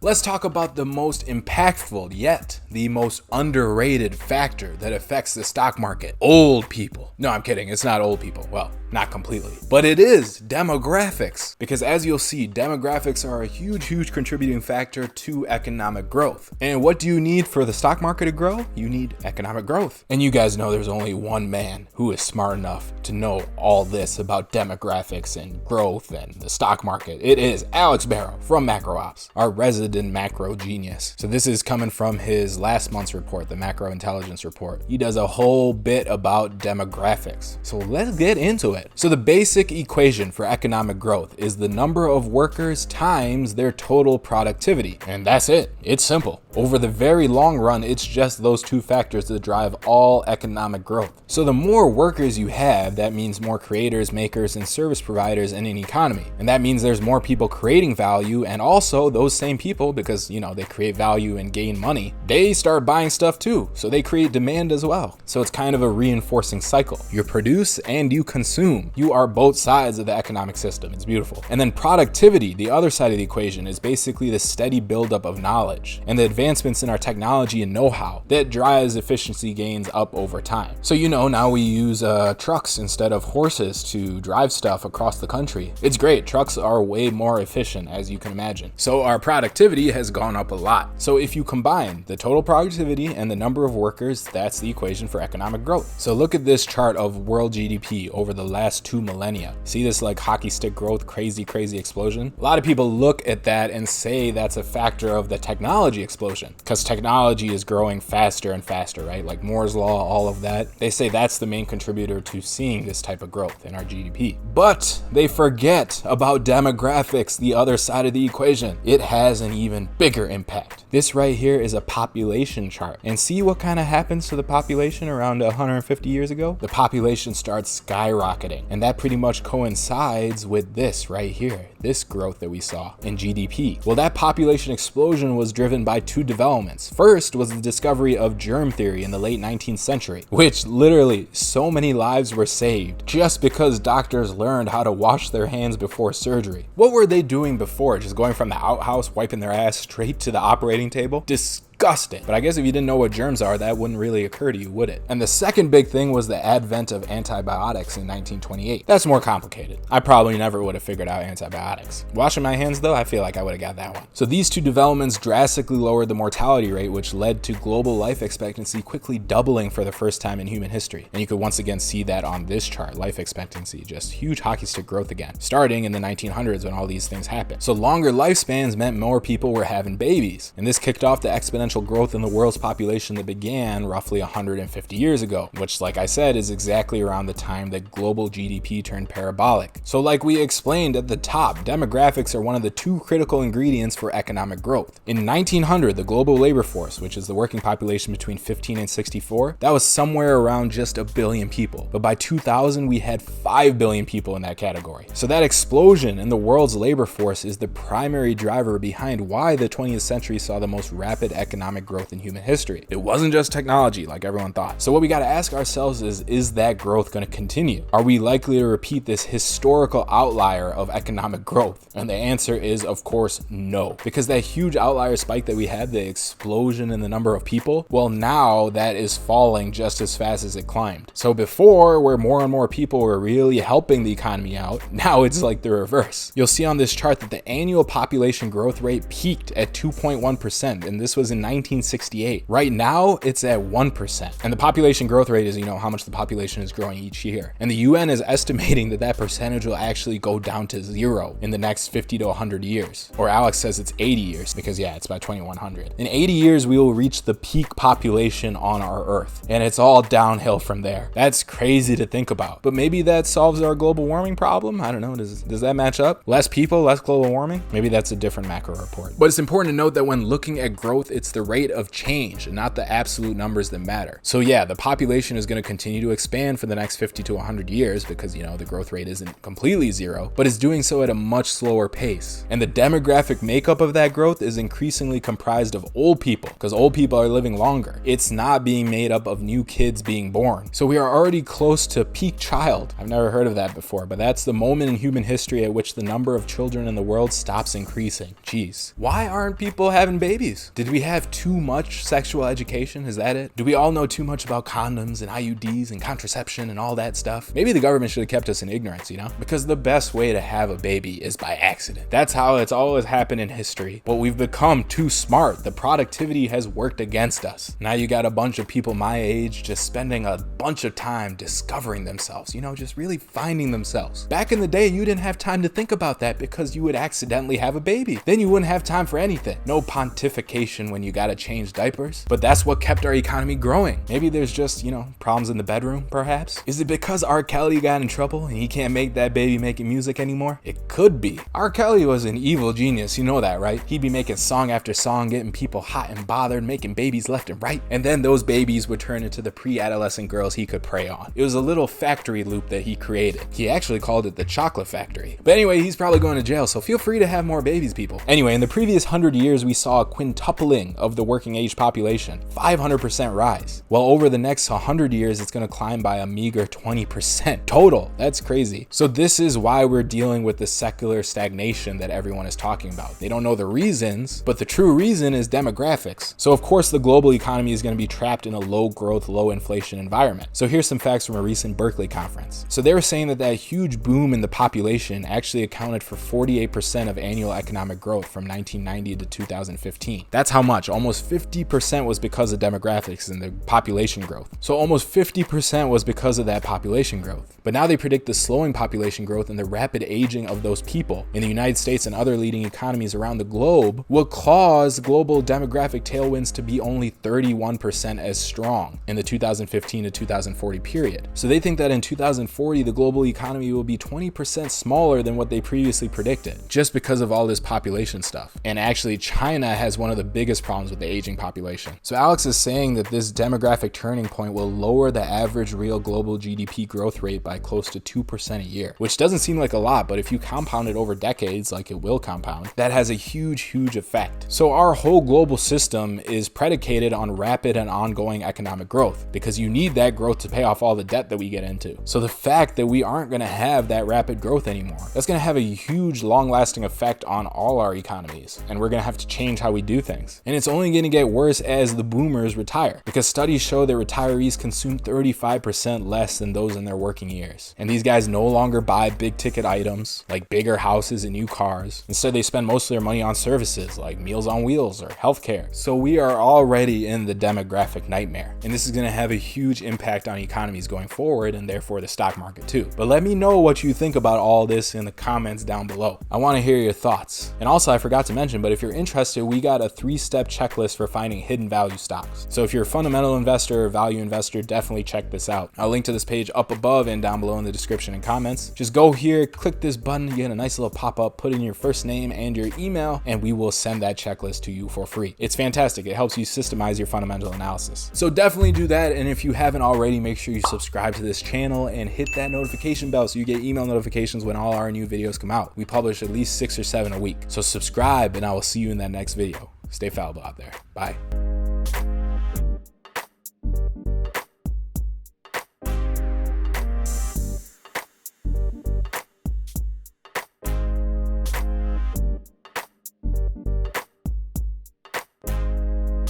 let's talk about the most impactful yet the most underrated factor that affects the stock market. Old people. No, I'm kidding. It's not old people. Well, not completely. But it is demographics. Because as you'll see, demographics are a huge contributing factor to economic growth. And what do you need for the stock market to grow? You need economic growth. And you guys know there's only one man who is smart enough to know all this about demographics and growth and the stock market. It is Alex Barrow from Macro Ops, our resident macro genius. So this is coming from his last month's report, the Macro Intelligence Report. He does a whole bit about demographics. So let's get into it. So the basic equation for economic growth is the number of workers times their total productivity. And that's it. It's simple. Over the very long run, it's just those two factors that drive all economic growth. So the more workers you have, that means more creators, makers, and service providers in an economy. And that means there's more people creating value, and also those same people, because they create value and gain money, they start buying stuff too. So they create demand as well. So it's kind of a reinforcing cycle. You produce and you consume. You are both sides of the economic system. It's beautiful. And then productivity, the other side of the equation, is basically the steady buildup of knowledge and the advancements in our technology and know-how that drives efficiency gains up over time. So now we use trucks instead of horses to drive stuff across the country. It's great. Trucks are way more efficient, as you can imagine. So our productivity has gone up a lot. So if you combine the total productivity and the number of workers, that's the equation for economic growth. So look at this chart of world GDP over the last 2 millennia. See this like hockey stick growth, crazy explosion? A lot of people look at that and say that's a factor of the technology explosion, because technology is growing faster and faster, right? Like Moore's law, all of that. They say that's the main contributor to seeing this type of growth in our GDP. But they forget about demographics, the other side of the equation. It has an even bigger impact. This right here is a population chart. And see what kind of happens to the population around 150 years ago? The population starts skyrocketing. And that pretty much coincides with this right here, this growth that we saw in GDP. Well, that population explosion was driven by two developments. First was the discovery of germ theory in the late 19th century, which literally so many lives were saved just because doctors learned how to wash their hands before surgery. What were they doing before? Just going from the outhouse, wiping their ass straight to the operating table? Disgusting. But I guess if you didn't know what germs are, that wouldn't really occur to you, would it? And the second big thing was the advent of antibiotics in 1928. That's more complicated. I probably never would have figured out antibiotics. Washing my hands though, I feel like I would have got that one. So these two developments drastically lowered the mortality rate, which led to global life expectancy quickly doubling for the first time in human history. And you could once again see that on this chart, life expectancy, just huge hockey stick growth again, starting in the 1900s when all these things happened. So longer lifespans meant more people were having babies. And this kicked off the exponential growth in the world's population that began roughly 150 years ago, which, like I said, is exactly around the time that global GDP turned parabolic. So like we explained at the top, demographics are one of the two critical ingredients for economic growth. In 1900, the global labor force, which is the working population between 15 and 64, that was somewhere around just 1 billion people. But by 2000, we had 5 billion people in that category. So that explosion in the world's labor force is the primary driver behind why the 20th century saw the most rapid economic growth in human history. It wasn't just technology like everyone thought. So what we got to ask ourselves is that growth going to continue? Are we likely to repeat this historical outlier of economic growth? And the answer is, of course, no. Because that huge outlier spike that we had, the explosion in the number of people, well, now that is falling just as fast as it climbed. So before, where more and more people were really helping the economy out, now it's like the reverse. You'll see on this chart that the annual population growth rate peaked at 2.1%, and this was in 1968. Right now, it's at 1%. And the population growth rate is, how much the population is growing each year. And the UN is estimating that percentage will actually go down to 0 in the next 50 to 100 years. Or Alex says it's 80 years, because it's by 2100. In 80 years, we will reach the peak population on our Earth. And it's all downhill from there. That's crazy to think about. But maybe that solves our global warming problem? I don't know. Does that match up? Less people, less global warming? Maybe that's a different macro report. But it's important to note that when looking at growth, it's the rate of change and not the absolute numbers that matter. So yeah, the population is going to continue to expand for the next 50 to 100 years because, you know, the growth rate isn't completely zero, but it's doing so at a much slower pace. And the demographic makeup of that growth is increasingly comprised of old people because old people are living longer. It's not being made up of new kids being born. So we are already close to peak child. I've never heard of that before, but that's the moment in human history at which the number of children in the world stops increasing. Jeez, why aren't people having babies? Did we have too much sexual education? Is that it? Do we all know too much about condoms and IUDs and contraception and all that stuff? Maybe the government should have kept us in ignorance, you know? Because the best way to have a baby is by accident. That's how it's always happened in history. But we've become too smart. The productivity has worked against us. Now you got a bunch of people my age just spending a bunch of time discovering themselves, you know, just really finding themselves. Back in the day, you didn't have time to think about that because you would accidentally have a baby. Then you wouldn't have time for anything. No pontification when you gotta change diapers. But that's what kept our economy growing. Maybe there's just, you know, problems in the bedroom, perhaps? Is it because R. Kelly got in trouble and he can't make that baby making music anymore? It could be. R. Kelly was an evil genius, you know that, right? He'd be making song after song, getting people hot and bothered, making babies left and right. And then those babies would turn into the pre-adolescent girls he could prey on. It was a little factory loop that he created. He actually called it the chocolate factory. But anyway, he's probably going to jail, so feel free to have more babies, people. Anyway, in the previous 100 years, we saw a quintupling of the working age population, 500% rise. Well, over the next 100 years, it's going to climb by a meager 20% total. That's crazy. So this is why we're dealing with the secular stagnation that everyone is talking about. They don't know the reasons, but the true reason is demographics. So of course, the global economy is going to be trapped in a low growth, low inflation environment. So here's some facts from a recent Berkeley conference. So they were saying that huge boom in the population actually accounted for 48% of annual economic growth from 1990 to 2015. That's how much. Almost 50% was because of demographics and the population growth. So almost 50% was because of that population growth. But now they predict the slowing population growth and the rapid aging of those people in the United States and other leading economies around the globe will cause global demographic tailwinds to be only 31% as strong in the 2015 to 2040 period. So they think that in 2040, the global economy will be 20% smaller than what they previously predicted, just because of all this population stuff. And actually, China has one of the biggest problems with the aging population. So Alex is saying that this demographic turning point will lower the average real global GDP growth rate by close to 2% a year, which doesn't seem like a lot, but if you compound it over decades, like it will compound, that has a huge effect. So our whole global system is predicated on rapid and ongoing economic growth because you need that growth to pay off all the debt that we get into. So the fact that we aren't going to have that rapid growth anymore, that's going to have a huge long-lasting effect on all our economies, and we're going to have to change how we do things. And it's only going to get worse as the boomers retire, because studies show that retirees consume 35% less than those in their working years. And these guys no longer buy big ticket items like bigger houses and new cars. Instead, they spend most of their money on services like Meals on Wheels or healthcare. So we are already in the demographic nightmare, and this is going to have a huge impact on economies going forward, and therefore the stock market too. But let me know what you think about all this in the comments down below. I want to hear your thoughts. And also, I forgot to mention, but if you're interested, we got a 3-step checklist for finding hidden value stocks. So if you're a fundamental investor or value investor, definitely check this out. I'll link to this page up above and down below in the description and comments. Just go here, click this button, you get a nice little pop-up, put in your first name and your email, and we will send that checklist to you for free. It's fantastic. It helps you systemize your fundamental analysis. So definitely do that. And if you haven't already, make sure you subscribe to this channel and hit that notification bell so you get email notifications when all our new videos come out. We publish at least 6 or 7 a week. So subscribe, and I will see you in that next video. Stay fallible out there. Bye.